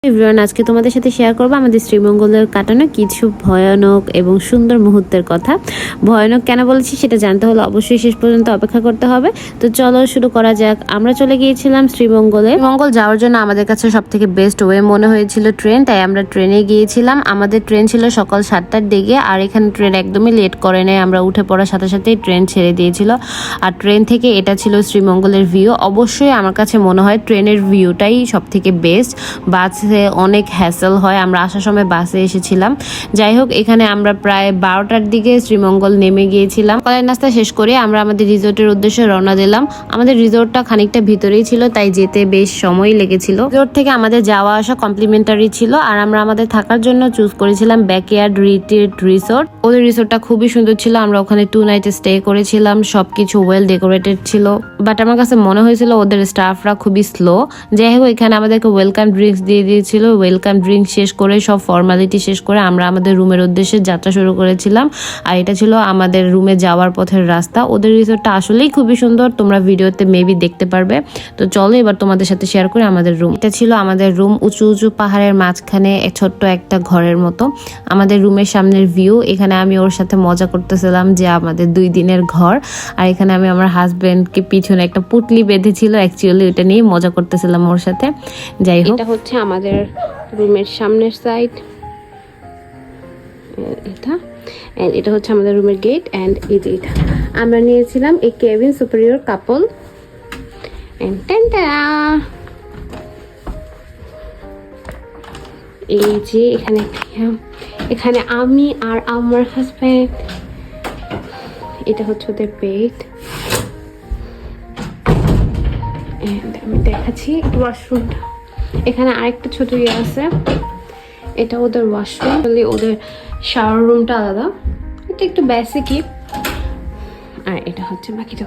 Everyone, আজকে তোমাদের সাথে শেয়ার করবো আমাদের শ্রীমঙ্গলের কাটানো কিছু ভয়ানক এবং সুন্দর মুহূর্তের কথা। ভয়ানক কেন বলেছি সেটা জানতে হলে অবশ্যই শেষ পর্যন্ত অপেক্ষা করতে হবে। তো চলো শুরু করা যাক। আমরা চলে গিয়েছিলাম শ্রীমঙ্গলে। শ্রীমঙ্গল যাওয়ার জন্য আমাদের কাছে সব থেকে বেস্ট ওয়ে মনে হয়েছিল ট্রেন, তাই আমরা ট্রেনে গিয়েছিলাম। আমাদের ট্রেন ছিল সকাল 7টার দিকে, আর এখানে ট্রেন একদমই লেট করে নেয়। আমরা উঠে পড়ার সাথে সাথেই ট্রেন ছেড়ে দিয়েছিল, আর ট্রেন থেকে এটা ছিল শ্রীমঙ্গলের ভিউ। অবশ্যই আমার কাছে মনে হয় ট্রেনের ভিউটাই সব থেকে বেস্ট। বাসে অনেক হ্যাসেল হয়, আমরা আসার সময় বাসে এসেছিলাম। যাই হোক, এখানে আমরা প্রায় 12টার দিকে শ্রীমঙ্গল নেমে গিয়েছিলাম। সকালের নাস্তা শেষ করে আমরা আমাদের রিসোর্টের উদ্দেশ্যে রওনা দিলাম। আমাদের রিসোর্টটা খানিকটা ভিতরেই ছিল, তাই যেতে বেশ সময় লেগেছিল। রিসোর্ট থেকে আমাদের যাওয়া আসা কমপ্লিমেন্টারি ছিল, আর আমরা আমাদের থাকার জন্য চুজ করেছিলাম ব্যাকইয়ার্ড রিট্রিট রিসোর্ট। ওদের রিসোর্টটা খুবই সুন্দর ছিল। আমরা ওখানে 2 নাইট স্টে করেছিলাম। সবকিছু ওয়েল ডেকোরেটেড ছিল, বাট আমার কাছে মনে হয়েছিল ওদের স্টাফরা খুবই স্লো। যাই হোক, এখানে আমাদেরকে ওয়েলকাম ড্রিঙ্কস দিয়ে দিয়েছিল। ওয়েলকাম ড্রিঙ্ক শেষ করে, সব ফর্মালিটি শেষ করে আমরা আমাদের রুমের উদ্দেশ্যে যাত্রা শুরু করেছিলাম। আর এটা ছিল আমাদের রুমে যাওয়ার পথের রাস্তা। ওদের রিসোর্টটা আসলেই খুবই সুন্দর, তোমরা ভিডিওতে মেবি দেখতে পারবে। তো চলো এবার তোমাদের সাথে শেয়ার করি আমাদের রুম। এটা ছিল আমাদের রুম, উঁচু উঁচু পাহাড়ের মাঝখানে ছোট্ট একটা ঘরের মতো। আমাদের রুমের সামনের ভিউ। এখানে আমি ওর সাথে মজা করতেছিলাম যে আমাদের 2 দিনের ঘর, আর এখানে আমি আমার হাজবেন্ডকে পিছনে একটা পুটলি বেঁধেছিল, অ্যাকচুয়ালি ওটা নিয়ে মজা করতেছিলাম ওর সাথে। যাই হোক, এটা হচ্ছে আমাদের রুমের সামনের সাইড, এটা হচ্ছে আমাদের রুমের গেট। অ্যান্ড এই যে এটা আমরা নিয়েছিলাম এই কেবিন সুপিরিয়র কাপল। এই যে এখানে আমি আর আমার হাজব্যান্ড। এটা হচ্ছে ওদের বেড। আমি দেখাচ্ছি ওয়াশরুমটা। এখানে আরেকটা ছোট ইয়ে আছে, এটা ওদের ওয়াশরুম। ওদের শাওয়ার রুমটা আলাদা, এটা একটু বেসিকই। আর এটা হচ্ছে বাকিটা।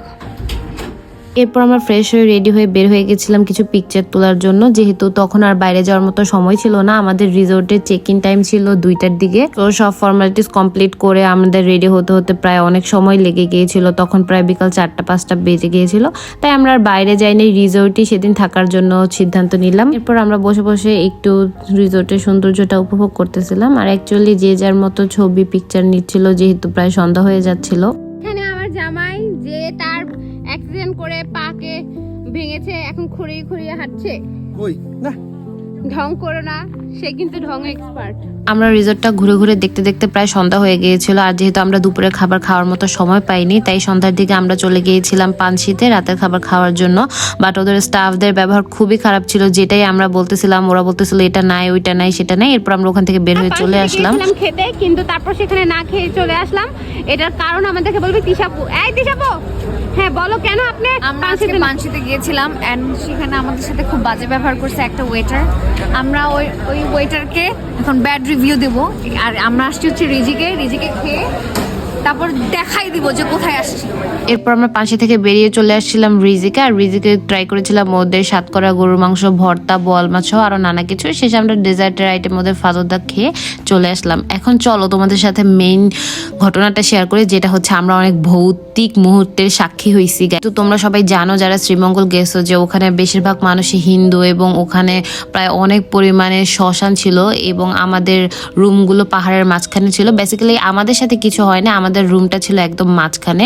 এরপর আমরা ফ্রেশ হয়ে রেডি হয়ে বের হয়ে গেছিলাম কিছু পিকচার তোলার জন্য, যেহেতু তখন আর বাইরে যাওয়ার মতো সময় ছিল না। আমাদের রিসোর্টের চেক ইন টাইম ছিল 2টার দিকে। তো সব ফর্মালিটিস কমপ্লিট করে আমাদের রেডি হতে হতে প্রায় অনেক সময় লেগে গিয়েছিল। তখন প্রায় বিকাল 4টা-5টা বেজে গিয়েছিল, তাই আমরা আর বাইরে যাইনি। রিসোর্টই সেদিন থাকার জন্য সিদ্ধান্ত নিলাম। এরপর আমরা বসে বসে একটু রিসোর্টের সৌন্দর্যটা উপভোগ করতেছিলাম, আর অ্যাকচুয়ালি যে যার মতো ছবি পিকচার নিচ্ছিল, যেহেতু প্রায় সন্ধ্যা হয়ে যাচ্ছিল। এখানে আমার জামাই যে তার অ্যাক্সিডেন্ট করে পাকে ভেঙেছে, এখন খুঁড়িয়ে খুঁড়িয়ে হাঁটছে। কই না, ঢং করো না, সে কিন্তু ঢং এক্সপার্ট। আমরা রিসোর্টটা ঘুরে ঘুরে দেখতে দেখতে প্রায় সন্ধ্যা হয়ে গিয়েছিল, আর যেহেতু আমরা দুপুরে খাবার খাওয়ার মতো সময় পাইনি, তাই সন্ধ্যার দিকে আমরা চলে গিয়েছিলাম পানশিতে রাতের খাবার খাওয়ার জন্য। বাট ওদের স্টাফদের ব্যবহার খুবই খারাপ ছিল, যেটাই আমরা বলতেছিলাম ওরা বলতেছিল এটা নাই, ওইটা নাই, সেটা নাই। এরপর আমরা ওখান থেকে বের হয়ে চলে আসলাম খেতে, কিন্তু তারপর সেখানে না খেয়ে চলে আসলাম। এটার কারণ আমাদেরকে বলবে তিশাপু। এই তিশাপু, হ্যাঁ বলো কেন আপনি? আমরা আজকে পানশিতে গিয়েছিলাম, এন্ড সেখানে আমাদের সাথে খুব বাজে ব্যবহার করছে একটা ওয়েটার। আমরা ওই ওয়েটারকে এখন ব্যাড রিভিউ দেব। আর আমরা আসছি হচ্ছে রিজিকে খেয়ে তারপর দেখাই দিব যে কোথায় আসছি। এরপর আমরা পাশে থেকে বেরিয়ে চলে আসছিলাম রিজিকে, আর রিজিকে ট্রাই করেছিলাম ওদের সাতকরা গরুর মাংস ভর্তা, বোয়াল মাছ সহ আরো নানা কিছু। শেষে আমরা ডেজার্টের আইটেম ওদের ফালুদা খেয়ে চলে আসলাম। এখন চলো তোমাদের সাথে মেইন ঘটনাটা শেয়ার করি, যেটা হচ্ছে আমরা অনেক ভৌতিক মুহূর্তের সাক্ষী হয়েছি। তো তোমরা সবাই জানো যারা শ্রীমঙ্গল গেছো, যে ওখানে বেশিরভাগ মানুষই হিন্দু, এবং ওখানে প্রায় অনেক পরিমাণে শ্মশান ছিল, এবং আমাদের রুমগুলো পাহাড়ের মাঝখানে ছিল। বেসিক্যালি আমাদের সাথে কিছু হয় না, আমাদের রুমটা ছিল একদম মাঝখানে।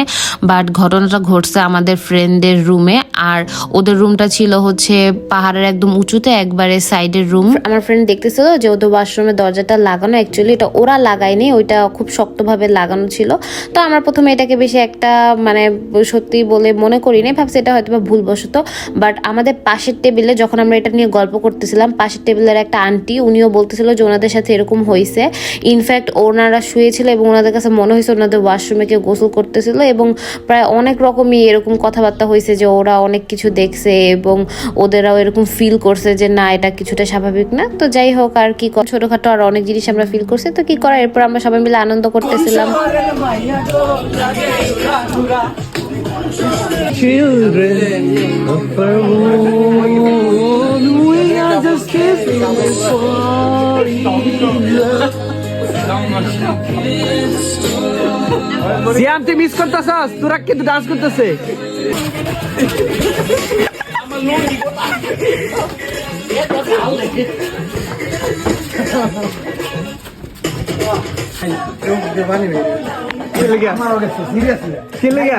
বাট ঘটনাটা ঘটছে আমাদের ফ্রেন্ডদের রুমে, আর ওদের রুমটা ছিল হচ্ছে পাহাড়ের একদম উঁচুতে, একবারে সাইডের রুম। আমার ফ্রেন্ড দেখতেছিল যে ওদের ওয়াশরুমের দরজাটা লাগানো, অ্যাকচুয়ালি এটা ওরা লাগায়নি, ওইটা খুব শক্তভাবে লাগানো ছিল। তো আমরা প্রথমে এটাকে বেশি একটা মানে সত্যি বলে মনে করি নাই, ভাবছি এটা হয়তো বা ভুলবশত। বাট আমাদের পাশের টেবিলে যখন আমরা এটা নিয়ে গল্প করতেছিলাম, পাশের টেবিলের একটা আন্টি, উনিও বলতেছিল যে ওনাদের সাথে এরকম হয়েছে। ইনফ্যাক্ট ওনারা শুয়েছিল এবং ওনাদের কাছে মনে হয়েছে ওনাদের ওয়াশরুমে কেউ গোসল করতেছিল, এবং প্রায় অনেক রকমই এরকম কথাবার্তা হয়েছে যে ওরা অনেক কিছু দেখছে এবং ওদেরাও এরকম ফিল করছে যে না, এটা কিছুটা স্বাভাবিক না। তো যাই হোক, আর কি ছোটখাটো আর অনেক জিনিস আমরা ফিল করছি, তো কি করা। এরপর আমরা সবাই মিলে আনন্দ করতেছিলাম। Children of our own, we are just kissing for love. সিয়াম, তুই মিস করতেছস? তোরা কিন্তু ডান্স করতেছে। কে লেগে?